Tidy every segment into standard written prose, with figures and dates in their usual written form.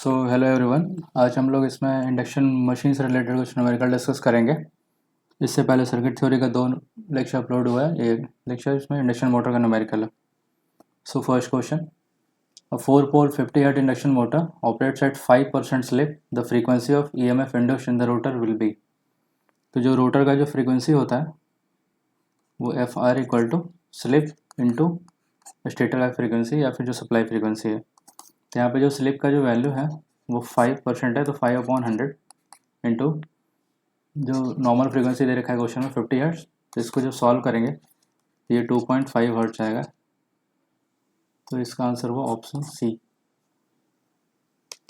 So hello everyone. आज हम लोग इसमें इंडक्शन मशीन से रिलेटेड कुछ न्यूमेरिकल डिस्कस करेंगे। इससे पहले सर्किट थ्योरी का 2 लेक्चर अपलोड हुआ है। एक लेक्चर इसमें इंडक्शन मोटर का न्यूमेरिकल है। So first question, a 4 pole 50 hertz induction motor operates at 5% slip, the frequency of EMF induced in the rotor will be. तो जो रोटर का जो फ्रीक्वेंसी होता है वो F R equal to slip into stator का frequency या फिर जो सप्लाई फ्रीक्वेंसी है। तो यहाँ पे जो स्लिप का जो वैल्यू है वो 5% है, तो 5/100 इंटू जो नॉर्मल फ्रीक्वेंसी दे रखा है क्वेश्चन में 50 हर्ट्ज। तो इसको जब सॉल्व करेंगे तो ये 2.5 हर्ट्ज आएगा। तो इसका आंसर हुआ option C.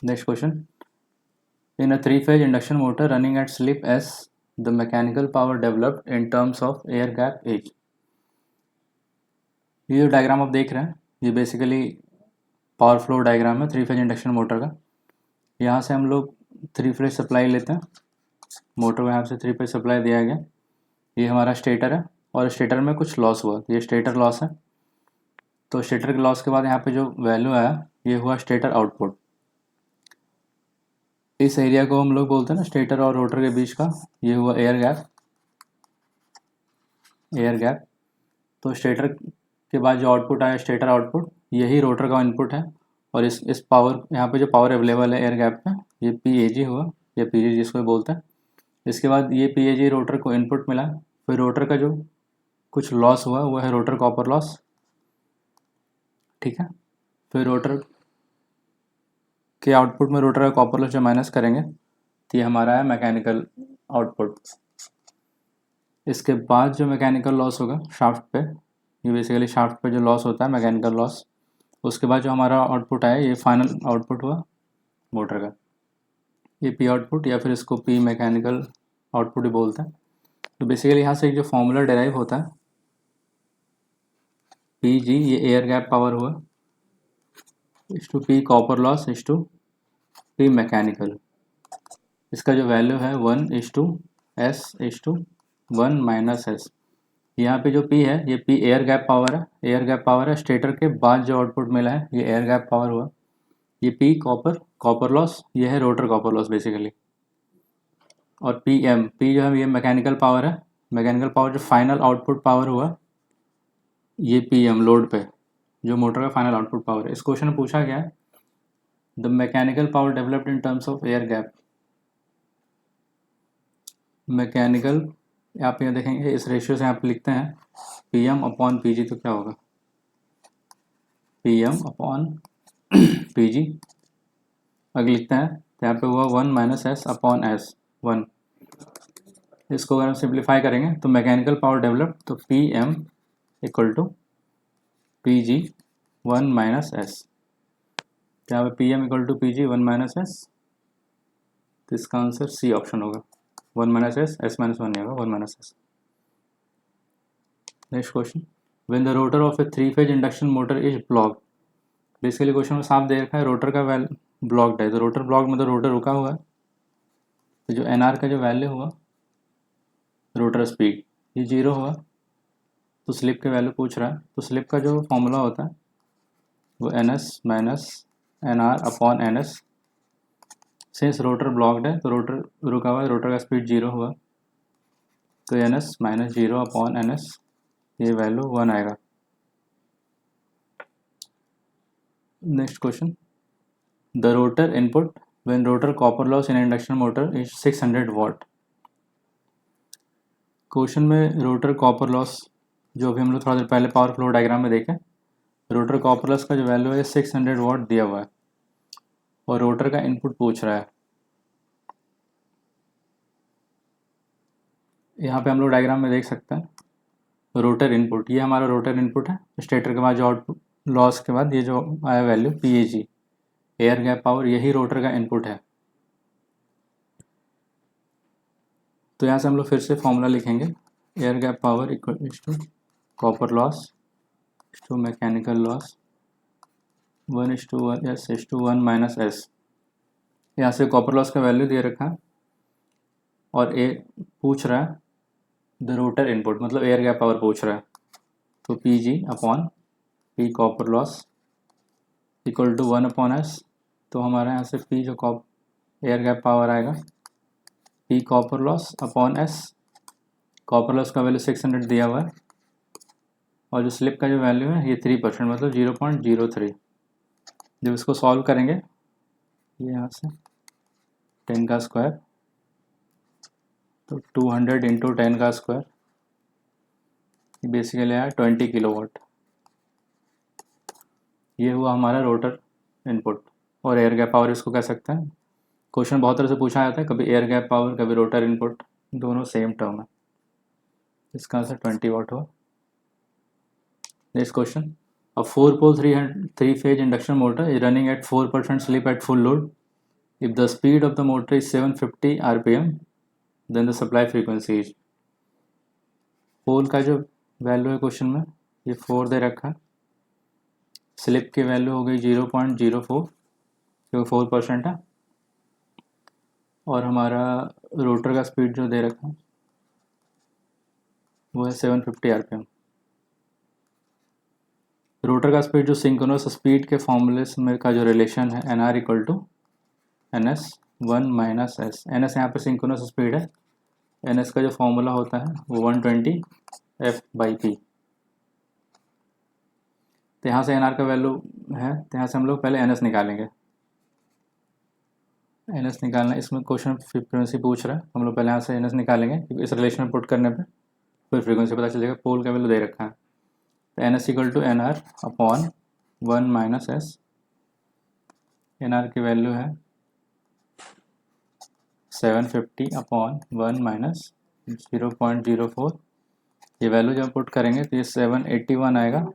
Next question, in a 3-phase induction motor running at slip S, the mechanical power developed in terms of air gap as. ये जो डायग्राम आप देख रहे हैं ये बेसिकली पावर फ्लो डायग्राम है 3-phase इंडक्शन मोटर का। यहाँ से हम लोग 3-phase सप्लाई लेते हैं, मोटर को यहाँ से 3-phase सप्लाई दिया गया। ये हमारा स्टेटर है और स्टेटर में कुछ लॉस हुआ, ये स्टेटर लॉस है। तो स्टेटर के लॉस के बाद यहाँ पे जो वैल्यू आया ये हुआ स्टेटर आउटपुट। इस एरिया को हम लोग बोलते हैं ना स्टेटर और रोटर के बीच का, ये हुआ एयर गैप। एयर गैप तो स्टेटर के बाद जो आउटपुट आया स्टेटर आउटपुट, यही रोटर का इनपुट है। और इस पावर यहाँ पे जो पावर अवेलेबल है एयर गैप में ये PAG हुआ या PG जिसको बोलते हैं। इसके बाद ये PAG रोटर को इनपुट मिला, फिर रोटर का जो कुछ लॉस हुआ वो है रोटर कॉपर लॉस, ठीक है। फिर रोटर के आउटपुट में रोटर का कॉपर लॉस जो माइनस करेंगे तो ये हमारा है मैकेनिकल आउटपुट। इसके बाद जो मैकेनिकल लॉस होगा शाफ्ट पे, ये बेसिकली शाफ्ट पे जो लॉस होता है मैकेनिकल लॉस, उसके बाद जो हमारा आउटपुट आया ये फाइनल आउटपुट हुआ मोटर का, ये P आउटपुट या फिर इसको P मैकेनिकल आउटपुट ही बोलते हैं। तो बेसिकली यहाँ से एक जो फॉर्मूला डेराइव होता है PG, ये एयर गैप पावर हुआ, इस टू P कॉपर लॉस इस टू P मैकेनिकल। इसका जो वैल्यू है 1:S/1 - यहाँ पे जो P है ये P एयर गैप पावर है। एयर गैप पावर है स्टेटर के बाद जो आउटपुट मिला है ये एयर गैप पावर हुआ। ये P कॉपर लॉस, ये है रोटर कॉपर लॉस बेसिकली। और P जो है ये मैकेनिकल पावर है। मैकेनिकल पावर जो फाइनल आउटपुट पावर हुआ ये PM लोड पे जो मोटर का फाइनल आउटपुट पावर है। इस क्वेश्चन में पूछा गया है the mechanical power developed in terms of air gap. Mechanical आप यहाँ देखेंगे इस रेशियो से आप लिखते हैं PM/PG, तो क्या होगा PM/PG। अगर लिखते हैं तो यहाँ पे हुआ 1 - S/S 1। इसको अगर हम सिंप्लीफाई करेंगे तो मैकेनिकल पावर डेवलप तो PM = PG 1 - S। यहाँ पे PM = PG 1 - S, तो इसका आंसर सी ऑप्शन होगा। 1 - S, S - 1 नहीं होगा, 1 - S। Next question, when the rotor of A 3-phase induction motor is block. Basically question में साफ दे रखा है रोटर का वैल्यू ब्लॉक्ड है, तो रोटर ब्लॉक मतलब रोटर रुका हुआ है। तो जो NR का जो वैल्यू हुआ रोटर स्पीड ये 0 हुआ, तो स्लिप के वैल्यू पूछ रहा है। तो स्लिप का जो फॉर्मूला होता है वो NS - NR/NS। Since rotor blocked है तो रोटर रुका हुआ है, रोटर का स्पीड 0 हुआ, तो NS - 0/NS, ये वैल्यू 1 आएगा। Next question, the rotor input when rotor copper loss in induction motor is 600 watt. Question में रोटर कॉपर लॉस जो भी हम लोग थोड़ा देर पहले पावर फ्लो डायग्राम में देखें, रोटर कॉपर लॉस का जो वैल्यू है 600 वाट दिया हुआ है और रोटर का इनपुट पूछ रहा है। यहाँ पे हम लोग डायग्राम में देख सकते हैं रोटर इनपुट, ये हमारा रोटर इनपुट है। स्टेटर के बाद जो आउटपुट लॉस के बाद ये जो आया value PAG air gap power, यही रोटर का इनपुट है। तो यहाँ से हम लोग फिर से फॉर्मूला लिखेंगे, air gap power equal to copper loss to mechanical loss 1:1 यहाँ से कॉपर लॉस का वैल्यू दे रखा है और ए पूछ रहा है द रोटर इनपुट मतलब एयर गैप पावर पूछ रहा है। तो PG/P कॉपर लॉस = 1/S तो हमारे यहाँ से P जो एयर गैप पावर आएगा P copper loss upon S। Copper loss का वैल्यू 600 दिया हुआ है और जो स्लिप का जो वैल्यू है ये 3%, मतलब 0.03। जब इसको सॉल्व करेंगे ये यहाँ से 10 का स्क्वायर, तो 200 इंटू 10 का स्क्वायर, बेसिकली आया 20 किलोवाट। ये हुआ हमारा रोटर इनपुट और एयर गैप पावर इसको कह सकते हैं। क्वेश्चन बहुत तरह से पूछा जाता है, कभी एयर गैप पावर कभी रोटर इनपुट, दोनों सेम टर्म है। इसका आंसर 20 वाट हुआ। Next question, a 4-pole 3-phase induction motor is running at 4% slip at full load. If the speed of the motor is 750 rpm, then the supply frequency is। पोल का जो value है question में ये 4 दे रखा है, स्लिप की value हो गई 0.04 क्योंकि 4% है, और हमारा रोटर का स्पीड जो दे रखा है वो है 750 rpm। रोटर का स्पीड जो सिंक्रोनस स्पीड के फॉर्मूले में का जो रिलेशन है NR equal to NS 1 minus S। NS यहाँ पे सिंक्रोनस स्पीड है, NS का जो फॉर्मूला होता है वो 120 F/P। तो यहाँ से NR का वैल्यू है, तो यहाँ से हम लोग पहले NS निकालेंगे। NS निकालना, इसमें क्वेश्चन फ्रीक्वेंसी पूछ रहा है, हम लोग पहले यहाँ से NS निकालेंगे क्योंकि इस रिलेशन में पुट करने पे फिर फ्रीक्वेंसी पता चलेगा। पोल का वैल्यू दे रखा है, तो NS equal to NR upon 1 minus S। NR की वैल्यू है 750 अपॉन 1 माइनस 0.04। ये वैल्यू जब पुट करेंगे तो ये 781 आएगा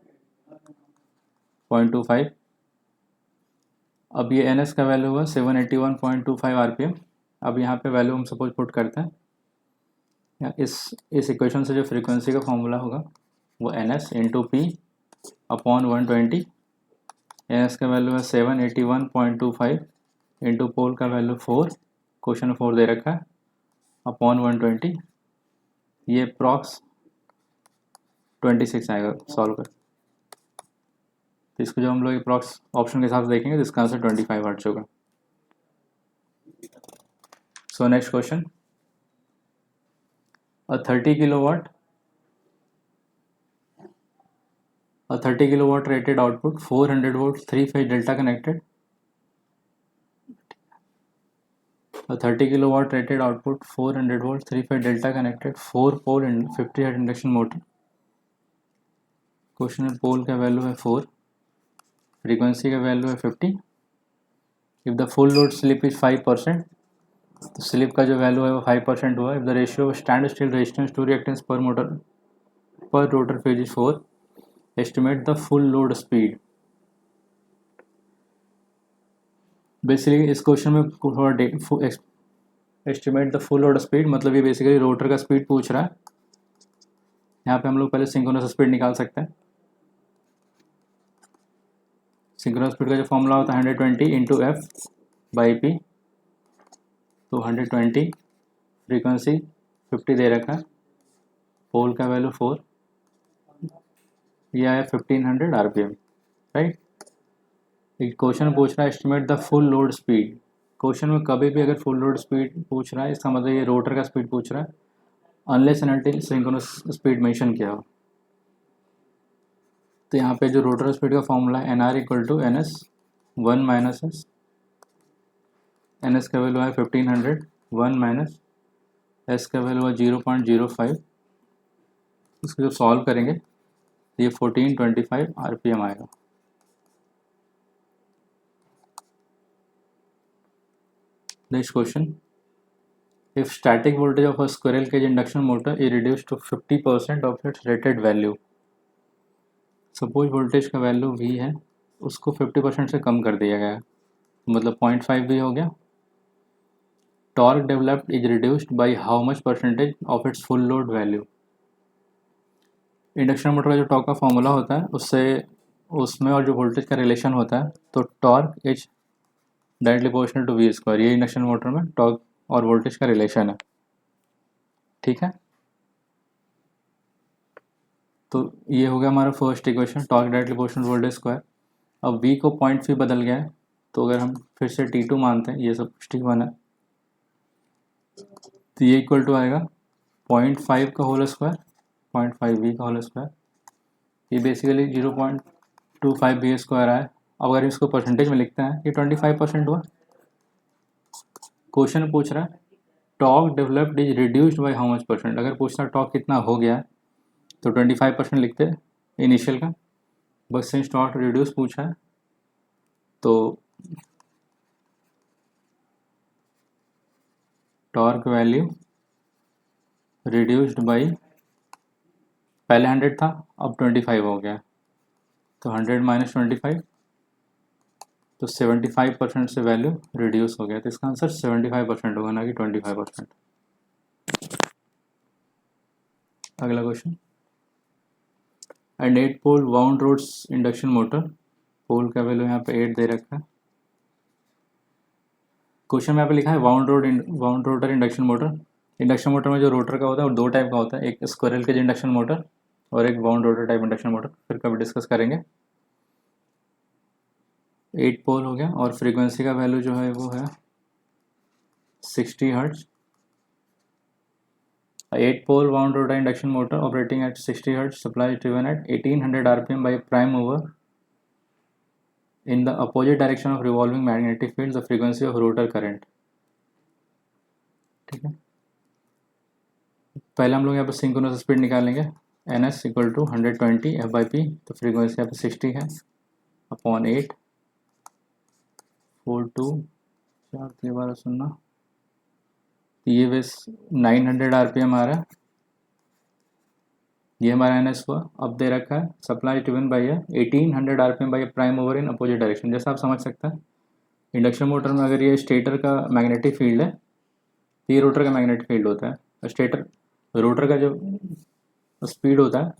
0.25। अब ये NS का वैल्यू हुआ 781.25 rpm। अब यहाँ पे वैल्यू हम सपोज पुट करते हैं, या इस इक्वेशन से जो फ्रीक्वेंसी का फॉर्मूला होगा वो NS into P upon 120। NS का वैल्यू है 781.25 इंटू पोल का वैल्यू 4, क्वेश्चन 4 दे रखा है, अपॉन 120। ये प्रॉक्स 26 आएगा सॉल्व कर। तो इसको जो हम लोग प्रॉक्स ऑप्शन के हिसाब से देखेंगे तो इसका आंसर 25 वाट्स होगा। So next question, a 30 kilowatt rated output 400 volts 3-phase delta connected, a 30 kilowatt rated output 400 volts 3-phase delta connected 4-pole 50 hertz induction motor। Question में पोल का वैल्यू है 4, फ्रीक्वेंसी का वैल्यू है 50। If the full load slip is 5%, तो slip का जो value है वो 5% हुआ। If the ratio of stand still resistance to reactance per rotor phase is 4, estimate the full load speed. Basically इस क्वेश्चन में थोड़ा estimate the full load speed, मतलब ये बेसिकली रोटर का स्पीड पूछ रहा है। यहाँ पे हम लोग पहले सिंक्रोनस स्पीड निकाल सकते हैं। सिंक्रोनस स्पीड का जो फॉर्मूला होता है 120 इंटू F/P, तो 120, फ्रीक्वेंसी 50 दे रखा है, पोल का वैल्यू 4, ये आया 1500 rpm, राइट। एक क्वेश्चन पूछ रहा है estimate the full load speed. Question में कभी भी अगर फुल लोड स्पीड पूछ रहा है इसका मतलब ये रोटर का स्पीड पूछ रहा है, unless and until synchronous speed mention किया हो। तो यहाँ पे जो रोटर स्पीड का फॉर्मूला है NR equal to NS 1 minus S। NS का वैल्यू है 1500, 1 माइनस S का वैल्यू है 0.05। इसको जब सॉल्व करेंगे तो ये 1425 rpm आएगा। Next question, if static voltage of a squirrel cage induction motor is reduced to 50% of its rated value. Suppose voltage का वैल्यू V है, उसको 50% से कम कर दिया गया है, मतलब 0.5 V हो गया। Torque developed is reduced by how much percentage of its full load value. Induction motor का जो टॉर्क का फॉर्मूला होता है उससे उसमें और जो वोल्टेज का रिलेशन होता है, तो torque is directly proportional to V square. ये इंडक्शन मोटर में टॉर्क और वोल्टेज का रिलेशन है, ठीक है। तो ये हो गया हमारा first equation, torque directly proportional voltage square. अब V को 0.5 बदल गया है, तो अगर हम फिर से T2 मानते हैं, ये सब T1 है, तो ये इक्वल टू आएगा 0.5 का होल स्क्वायर 0.5 v का होल स्क्वायर, ये बेसिकली 0.25 v स्क्वायर आया। अब अगर इसको परसेंटेज में लिखते हैं, ये 25% हुआ। क्वेश्चन पूछ रहा है torque developed is reduced by how much percent. अगर पूछता टॉर्क कितना हो गया तो 25% लिखते हैं इनिशियल का, बस सिंस टॉर्क रिड्यूस पूछा है तो टॉर्क वैल्यू रिड्यूस्ड बाई, पहले 100 था अब 25 हो गया, तो 100 माइनस 25, तो 75% से वैल्यू रिड्यूस हो गया, तो इसका आंसर 75% होगा, ना कि 25%। अगला question, and 8 pole wound rotor induction motor, pole का वैल्यू यहाँ पे 8 दे रखा है। क्वेश्चन में यहाँ पे लिखा है wound rotor induction motor. Induction motor में जो रोटर का होता है वो दो टाइप का होता है, एक स्क्विरल केज इंडक्शन मोटर और एक wound rotor type induction motor, फिर कभी डिस्कस करेंगे। 8 पोल हो गया और फ्रीक्वेंसी का वैल्यू जो है वो है 60 hertz. 8 pole wound rotor induction motor operating at 60 Hz, supply is driven at 1800 rpm by a prime mover in the opposite direction of revolving magnetic field, the frequency of rotor current। ठीक है, पहले हम लोग यहाँ पर synchronous speed निकालेंगे, ns equal to 120 f/p, तो frequency यहाँ पे 60 है अपॉन 8 42 4 3 12 सुनना, ये बस 900 rpm आ रहा है, ये हमारा एन एस हुआ। अब दे रखा है supply driven by 1800 RPM by prime over in opposite direction. जैसा आप समझ सकते हैं इंडक्शन मोटर में अगर ये स्टेटर का मैग्नेटिक फील्ड है तो ये रोटर का मैग्नेटिक फील्ड होता है। स्टेटर रोटर का जो स्पीड होता है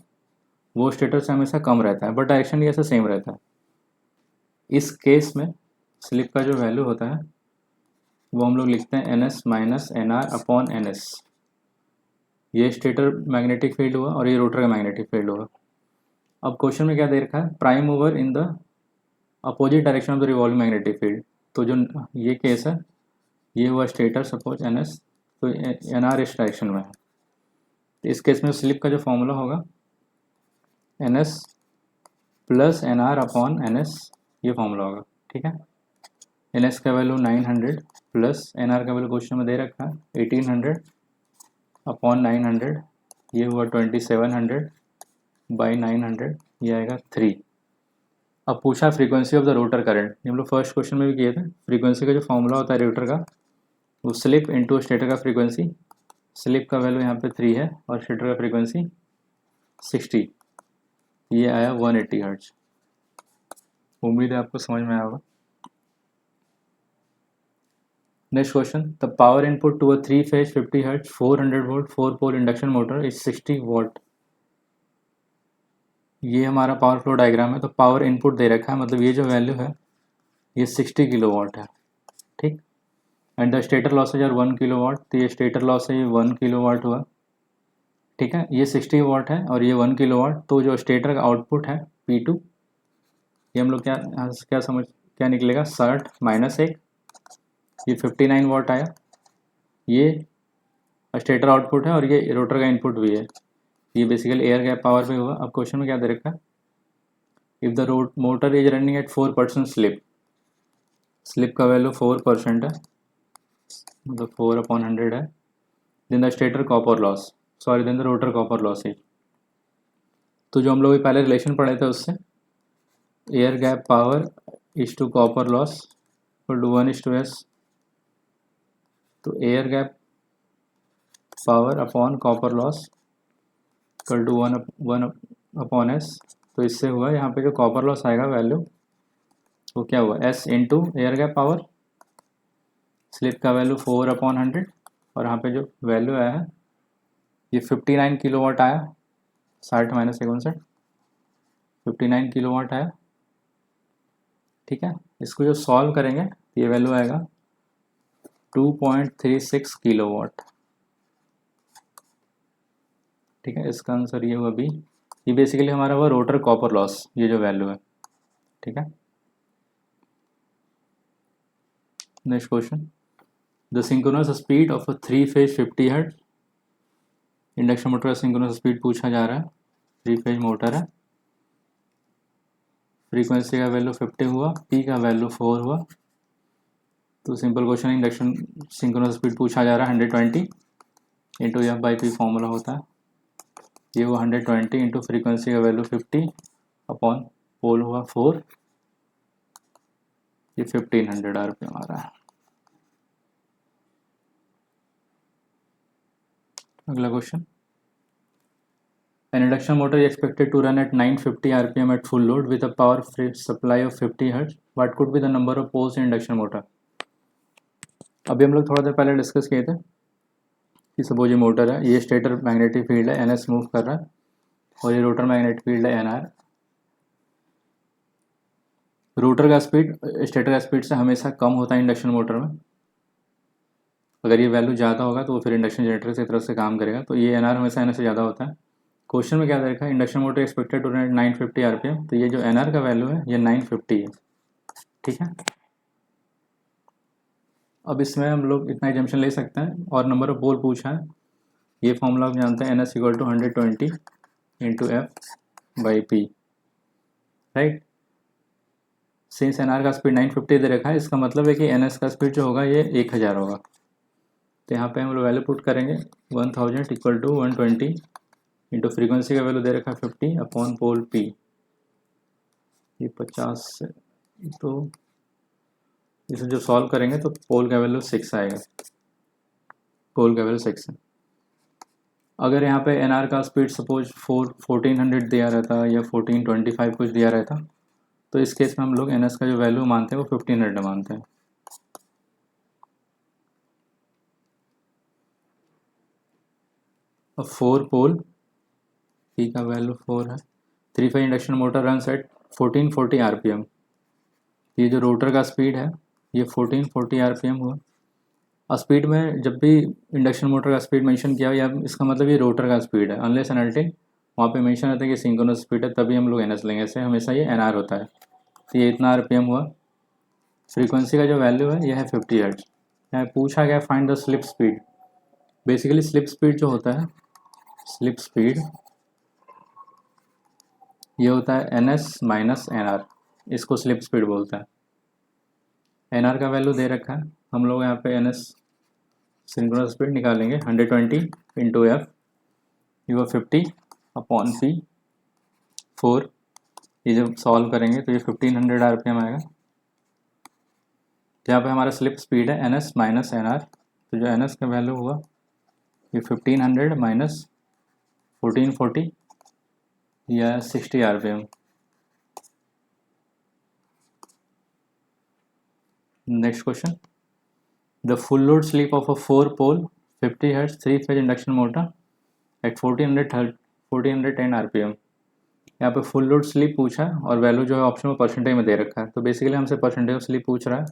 वो स्टेटर से हमेशा कम रहता है, बट डायरेक्शन ये ऐसा सेम रहता है। इस केस में स्लिप का जो वैल्यू होता है वो हम लोग लिखते हैं N S minus N R upon N S. ये स्टेटर मैग्नेटिक फील्ड हुआ और ये रोटर का मैग्नेटिक फील्ड हुआ। अब क्वेश्चन में क्या दे रखा है, prime mover in the opposite direction of the revolving magnetic field. तो जो ये केस है ये हुआ स्टेटर सपोज एन एस, तो एन आर इस डायरेक्शन में है। तो इस केस में स्लिप का जो फॉर्मूला होगा N S plus N R upon N S, ये फॉर्मूला होगा। ठीक है, एन एस का वैल्यू 900 प्लस एन आर का वैल्यू क्वेश्चन में दे रखा है 1800 अपॉन 900, ये हुआ 2700 बाई 900, ये आएगा 3। अब पूछा frequency of the rotor current, हम लोग फर्स्ट क्वेश्चन में भी किए थे। फ्रीक्वेंसी का जो फॉर्मूला होता है रोटर का वो स्लिप इनटू स्टेटर का फ्रीक्वेंसी, स्लिप का वैल्यू यहाँ पे 3 है और स्टेटर का फ्रीक्वेंसी 60, ये आया 180 हर्ट्ज। उम्मीद है आपको समझ में आया होगा। Next question, the power input to a 3 phase 50 hertz 400 volt 4 pole induction motor is 60 watt. ये हमारा पावर फ्लो डायग्राम है। तो पावर इनपुट दे रखा है, मतलब ये जो वैल्यू है ये 60 किलोवाट है। ठीक, and the stator losses are 1 kilowatt, तो ये स्टेटर लॉस है, ये 1 किलोवाट हुआ। ठीक है, ये 60 वाट है और ये 1 किलोवाट, तो जो स्टेटर का आउटपुट है P2, ये हम लोग क्या निकलेगा 60 माइनस 1, ये 59 वाट आया। ये स्टेटर आउटपुट है और ये रोटर का इनपुट भी है, ये बेसिकली एयर गैप पावर पे हुआ। अब क्वेश्चन में क्या दे रखा है, if the motor is running at 4% slip, slip का वैल्यू 4% है, मतलब 4/100 है, then the stator copper loss, sorry then the rotor copper loss है। तो जो हम लोग पहले रिलेशन पढ़े थे उससे, air gap power is to copper loss equal to 1:s, तो air gap power upon copper loss equal to 1/s। तो इससे हुआ यहाँ पे जो कॉपर लॉस आएगा वैल्यू वो क्या हुआ S into air gap power, slip का वैल्यू 4/100 और यहाँ पे जो वैल्यू आया है ये 59 किलोवाट आया, 60 माइनस 59 59 किलोवाट आया। ठीक है, इसको जो सॉल्व करेंगे तो ये वैल्यू आएगा 2.36 किलोवाट। ठीक है, इसका आंसर ये हुआ बी। ये बेसिकली हमारा हुआ रोटर कॉपर लॉस, ये जो वैल्यू है। ठीक है, next question, the synchronous speed of a 3 phase 50 hertz. Induction motor का सिंक्रोनस स्पीड पूछा जा रहा है, 3 फेज मोटर है, फ्रीक्वेंसी का वैल्यू 50 हुआ, पी का वैल्यू 4 हुआ। तो simple question, induction synchronous speed पूछा जा रहा है 120 into F by P formula होता है, ये हुआ 120 इंटू फ्रीक्वेंसी का वैल्यू 50 अपॉन पोल हुआ 4, ये 1500 आरपीएम आ रहा है। अगला question, an induction motor is expected to run at 950 rpm at full load with a power supply of 50 hertz. What could be the number of poles in induction motor? अभी हम लोग थोड़ा देर पहले डिस्कस किए थे कि सपोज ये motor है, ये स्टेटर मैग्नेटिक फील्ड है NS मूव कर रहा है, और ये रोटर मैग्नेटिक फील्ड है NR। रोटर का स्पीड स्टेटर का स्पीड से हमेशा कम होता है इंडक्शन मोटर में। अगर ये वैल्यू ज़्यादा होगा तो फिर इंडक्शन जनरेटर की तरफ से काम करेगा, तो ये NR हमेशा NS से ज़्यादा होता है। क्वेश्चन में क्या दे रखा है, induction motor expected to run 950 RPM, तो ये जो NR का वैल्यू है ये 950 है, ठीक है। अब इसमें हम लोग इतना एजम्पशन ले सकते हैं, और नंबर ऑफ पोल पूछा है, ये फॉर्मूला आप जानते हैं, NS equal to 120 into F by P, right. Since NR का स्पीड 950 दे रखा है, इसका मतलब है कि NS का स्पीड जो होगा ये 1000 होगा। तो यहाँ पे हम लोग वैल्यू पुट करेंगे 1000 इक्वल टू 120 इंटू फ्रीक्वेंसी का वैल्यू दे रखा है 50 अपॉन पोल पी, ये 50 से, तो इसे जो सॉल्व करेंगे तो पोल का वैल्यू 6 आएगा, पोल का वैल्यू 6 है। अगर यहाँ पे NR का स्पीड सपोज 1400 दिया रहता या 1425 कुछ दिया रहता, तो इस केस में हम लोग NS का जो वैल्यू मानते हैं वो 1500 मानते हैं। अब 4 पोल, P का वैल्यू 4 है, 3 phase induction motor run at 1440 RPM. ये जो रोटर का स्पीड है ये 1440 आरपीएम हुआ। स्पीड में जब भी इंडक्शन मोटर का स्पीड मेंशन किया या इसका मतलब ये रोटर का स्पीड है, अनलेस एंड अनटिल वहाँ पे मेंशन रहता है कि सिंक्रोनस स्पीड है, तभी हम लोग NS लेंगे, ऐसे हमेशा ये NR होता है। तो ये इतना आरपीएम हुआ। फ्रीक्वेंसी का जो वैल्यू है ये है 50 हर्ट्ज। यहाँ पूछा गया find the slip speed. Basically slip speed जो होता है, स्लिप स्पीड ये होता है NS माइनस NR, इसको स्लिप स्पीड बोलते हैं। NR का वैल्यू दे रखा है, हम लोग यहाँ पे NS सिंक्रोनस स्पीड निकालेंगे 120 into F, you 50 upon P 4, ये जब सॉल्व करेंगे तो ये 1500 आरपीएम आएगा। यहाँ पे हमारा स्लिप स्पीड है NS माइनस NR, तो जो NS का वैल्यू हुआ ये 1500 माइनस 1440 या 60 RPM. Next question, the full load slip of a 4 pole 50 hertz 3 phase induction motor at 1410 RPM. यहाँ पे फुल लोड स्लिप पूछा है और वैल्यू जो है ऑप्शन में परसेंटेज में दे रखा है, तो बेसिकली हमसे परसेंटेज ऑफ स्लिप पूछ रहा है।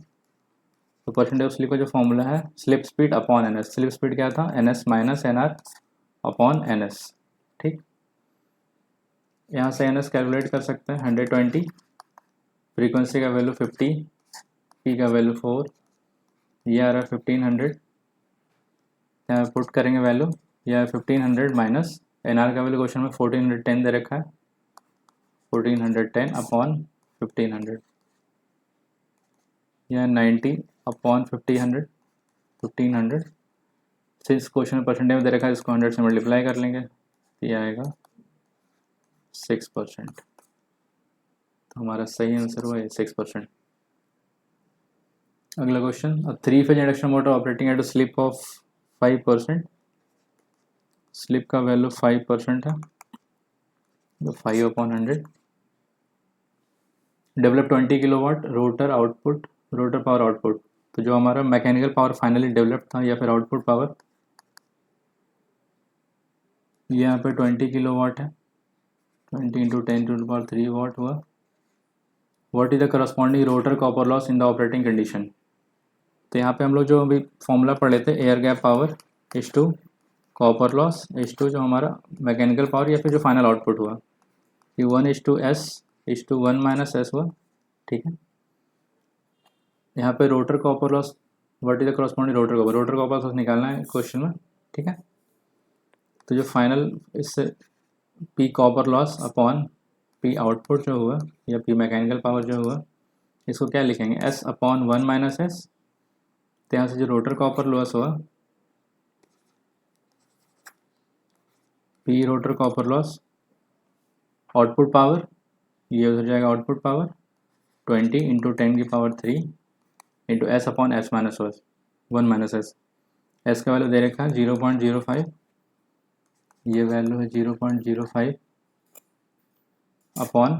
तो परसेंटेज ऑफ स्लिप का जो फॉर्मूला है slip speed upon NS, slip speed क्या था NS minus NR upon NS, ठीक। यहाँ से NS कैलकुलेट कर सकते हैं 120, फ्रीक्वेंसी का वैल्यू 50, P का वैल्यू 4, ये आ रहा है 1500, यहाँ पुट करेंगे वैल्यू, यह 1500 माइनस NR का वैल्यू क्वेश्चन में 1410 दे रखा है, 1410 अपॉन 1500, यह 90 अपॉन 1500। सिंस क्वेश्चन में परसेंटेज में दे रखा है, इसको 100 से मल्टीप्लाई कर लेंगे, ये आएगा 6%। तो हमारा सही आंसर हुआ ये 6%। अगला question, 3 phase induction motor operating at a slip of 5%, slip का वैल्यू 5% है, तो 5 upon 100, develop 20 kilowatt rotor output, rotor power output. तो जो हमारा मैकेनिकल पावर फाइनली डेवलप था या फिर आउटपुट पावर, ये यहाँ पे 20 किलोवाट है, 20 इंटू 10 टू द पावर 3 वाट हुआ। What is the corresponding rotor copper loss in the operating condition. तो यहाँ पे हम लोग जो अभी फॉर्मूला पढ़े थे, air gap power is to copper loss is to जो हमारा मैकेनिकल पावर या फिर जो फाइनल आउटपुट हुआ, ये 1:S is to 1 minus S हुआ, ठीक है। यहाँ पे rotor copper loss what is the corresponding rotor copper loss निकालना है क्वेश्चन में, ठीक है। तो जो फाइनल इससे P copper loss upon P output जो हुआ या पी मैकेनिकल पावर जो हुआ, इसको क्या लिखेंगे, एस अपॉन 1 माइनस एस। तो यहाँ से जो रोटर कॉपर लॉस हुआ, P rotor copper loss output power, ये हो जाएगा output power 20 into 10⁻³ into S upon S minus 1 minus S. S का वैल्यू दे रखा है 0.05, ये वैल्यू है 0.05 अपॉन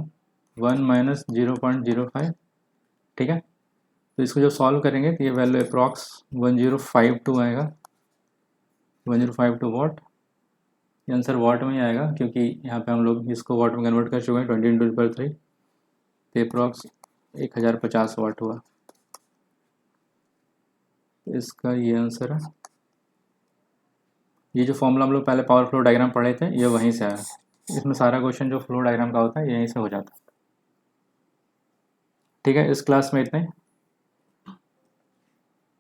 1 माइनस 0.05, ठीक है। तो इसको जब सॉल्व करेंगे तो ये वैल्यू अप्रॉक्स 1052 आएगा, 1052 वाट। ये आंसर वाट में ही आएगा क्योंकि यहाँ पे हम लोग इसको वाट में कन्वर्ट कर चुके हैं 20 इंटू 3, तो अप्रॉक्स 1050 वाट हुआ। तो इसका ये आंसर है। ये जो फॉर्मूला हम लोग पहले पावर फ्लो डायग्राम पढ़े थे, ये वहीं से आया। इसमें सारा क्वेश्चन जो फ्लो डायग्राम का होता है यहीं से हो जाता है, ठीक है। इस क्लास में इतना ही।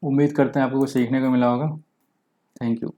उम्मीद करते हैं आपको कुछ सीखने को मिला होगा। Thank you.